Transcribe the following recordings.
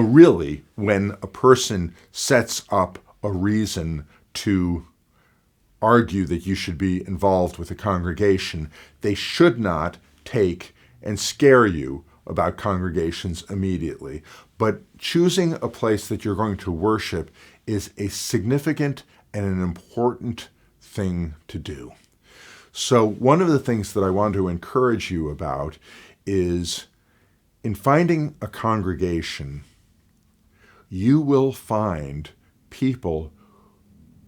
Really, when a person sets up a reason to argue that you should be involved with a congregation, they should not take and scare you about congregations immediately. But choosing a place that you're going to worship is a significant and an important thing to do. So one of the things that I want to encourage you about is in finding a congregation, you will find people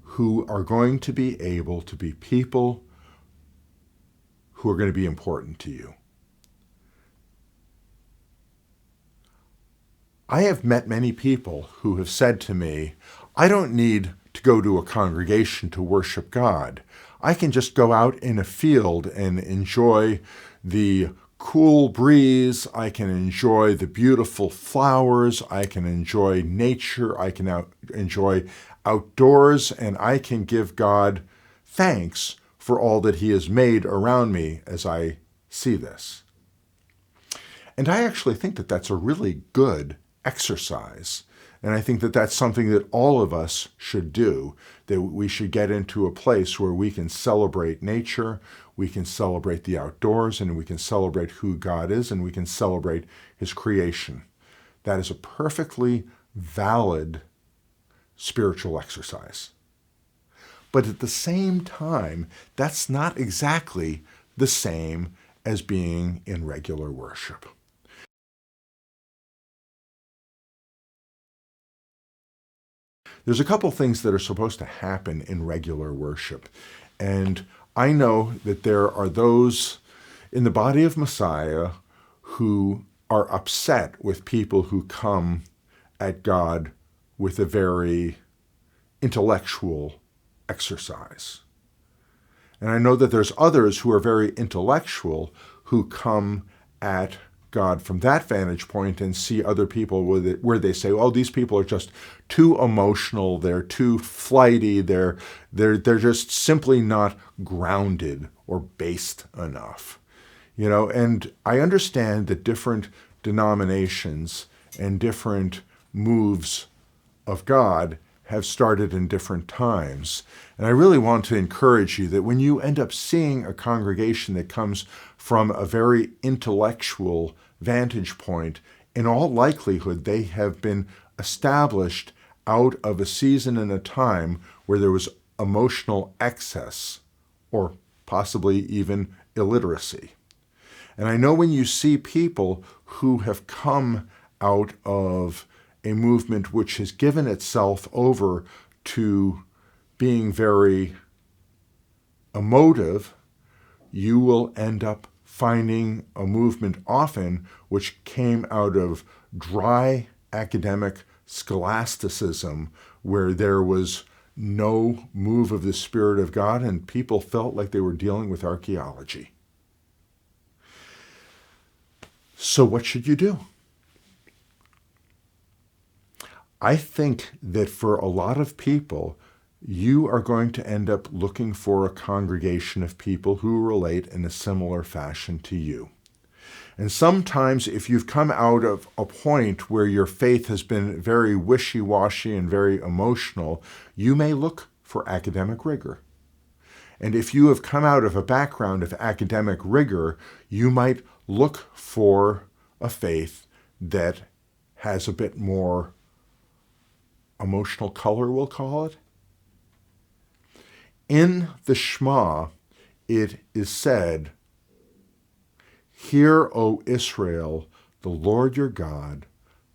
who are going to be able to be people who are going to be important to you. I have met many people who have said to me, I don't need to go to a congregation to worship God. I can just go out in a field and enjoy the cool breeze. I can enjoy the beautiful flowers. I can enjoy nature. I can enjoy outdoors, and I can give God thanks for all that He has made around me as I see this. And I actually think that that's a really good exercise. And I think that that's something that all of us should do, that we should get into a place where we can celebrate nature, we can celebrate the outdoors, and we can celebrate who God is, and we can celebrate His creation. That is a perfectly valid spiritual exercise. But at the same time, that's not exactly the same as being in regular worship. There's a couple things that are supposed to happen in regular worship. And I know that there are those in the body of Messiah who are upset with people who come at God with a very intellectual exercise. And I know that there's others who are very intellectual who come at God from that vantage point and see other people where they say, oh, these people are just too emotional, they're too flighty, they're just simply not grounded or based enough. And I understand that different denominations and different moves of God have started in different times. And I really want to encourage you that when you end up seeing a congregation that comes from a very intellectual vantage point, in all likelihood, they have been established out of a season and a time where there was emotional excess or possibly even illiteracy. And I know when you see people who have come out of a movement which has given itself over to being very emotive, you will end up finding a movement often which came out of dry academic scholasticism, where there was no move of the Spirit of God and people felt like they were dealing with archaeology. So what should you do? I think that for a lot of people, you are going to end up looking for a congregation of people who relate in a similar fashion to you. And sometimes if you've come out of a point where your faith has been very wishy-washy and very emotional, you may look for academic rigor. And if you have come out of a background of academic rigor, you might look for a faith that has a bit more emotional color, we'll call it. In the Shema, it is said, "Hear, O Israel, the Lord your God,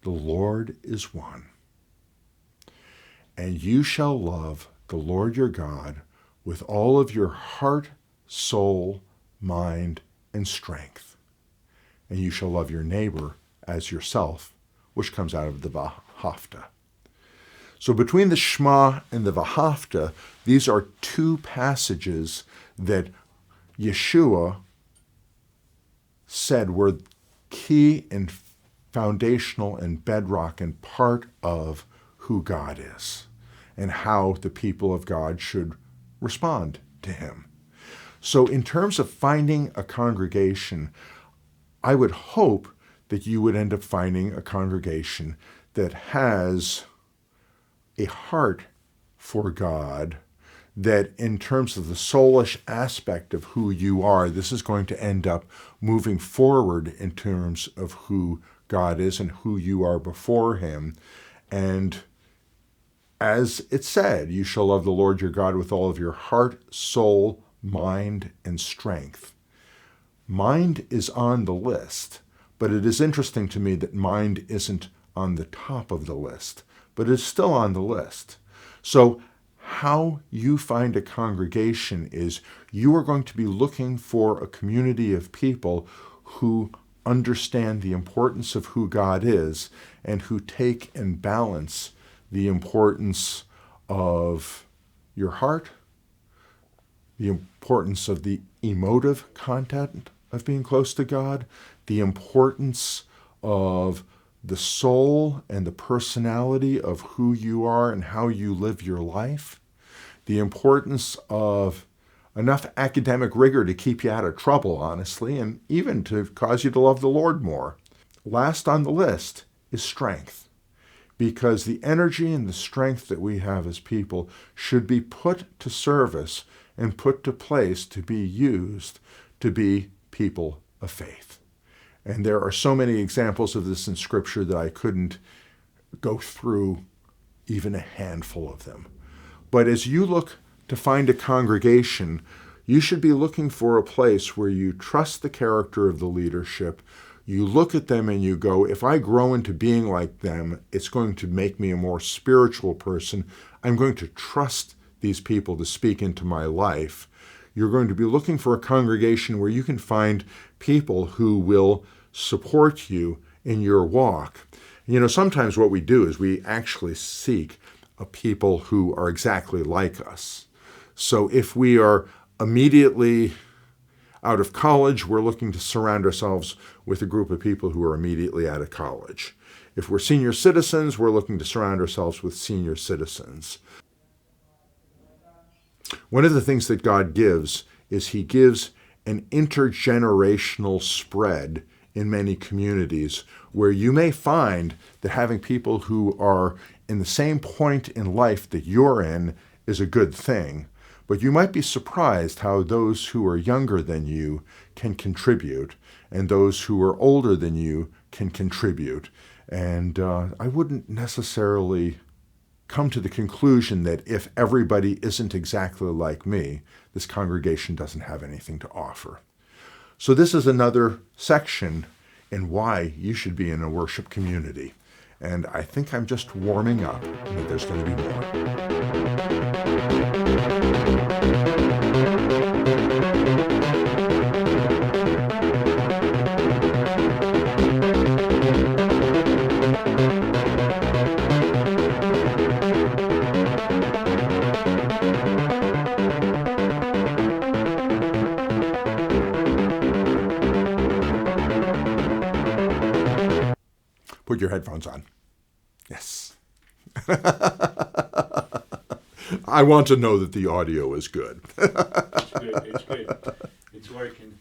the Lord is one. And you shall love the Lord your God with all of your heart, soul, mind, and strength. And you shall love your neighbor as yourself," which comes out of the Vahafta. So between the Shema and the Vahafta, these are two passages that Yeshua said were key and foundational and bedrock and part of who God is and how the people of God should respond to him. So in terms of finding a congregation, I would hope that you would end up finding a congregation that has a heart for God, that in terms of the soulish aspect of who you are, this is going to end up moving forward in terms of who God is and who you are before him. And as it said, you shall love the Lord your God with all of your heart, soul, mind, and strength. Mind is on the list, but it is interesting to me that mind isn't on the top of the list, but it's still on the list. So how you find a congregation is you are going to be looking for a community of people who understand the importance of who God is and who take and balance the importance of your heart, the importance of the emotive content of being close to God, the importance of the soul and the personality of who you are and how you live your life, the importance of enough academic rigor to keep you out of trouble, honestly, and even to cause you to love the Lord more. Last on the list is strength, because the energy and the strength that we have as people should be put to service and put to place to be used to be people of faith. And there are so many examples of this in Scripture that I couldn't go through even a handful of them. But as you look to find a congregation, you should be looking for a place where you trust the character of the leadership. You look at them and you go, if I grow into being like them, it's going to make me a more spiritual person. I'm going to trust these people to speak into my life. You're going to be looking for a congregation where you can find people who will support you in your walk. You know, sometimes what we do is we actually seek a people who are exactly like us. So if we are immediately out of college, we're looking to surround ourselves with a group of people who are immediately out of college. If we're senior citizens, we're looking to surround ourselves with senior citizens. One of the things that God gives is he gives an intergenerational spread in many communities where you may find that having people who are in the same point in life that you're in is a good thing. But you might be surprised how those who are younger than you can contribute and those who are older than you can contribute. And I wouldn't necessarily come to the conclusion that if everybody isn't exactly like me, this congregation doesn't have anything to offer. So this is another section in why you should be in a worship community. And I think I'm just warming up, and there's going to be Put your headphones on. Yes. I want to know that the audio is good. It's good. It's good. It's working.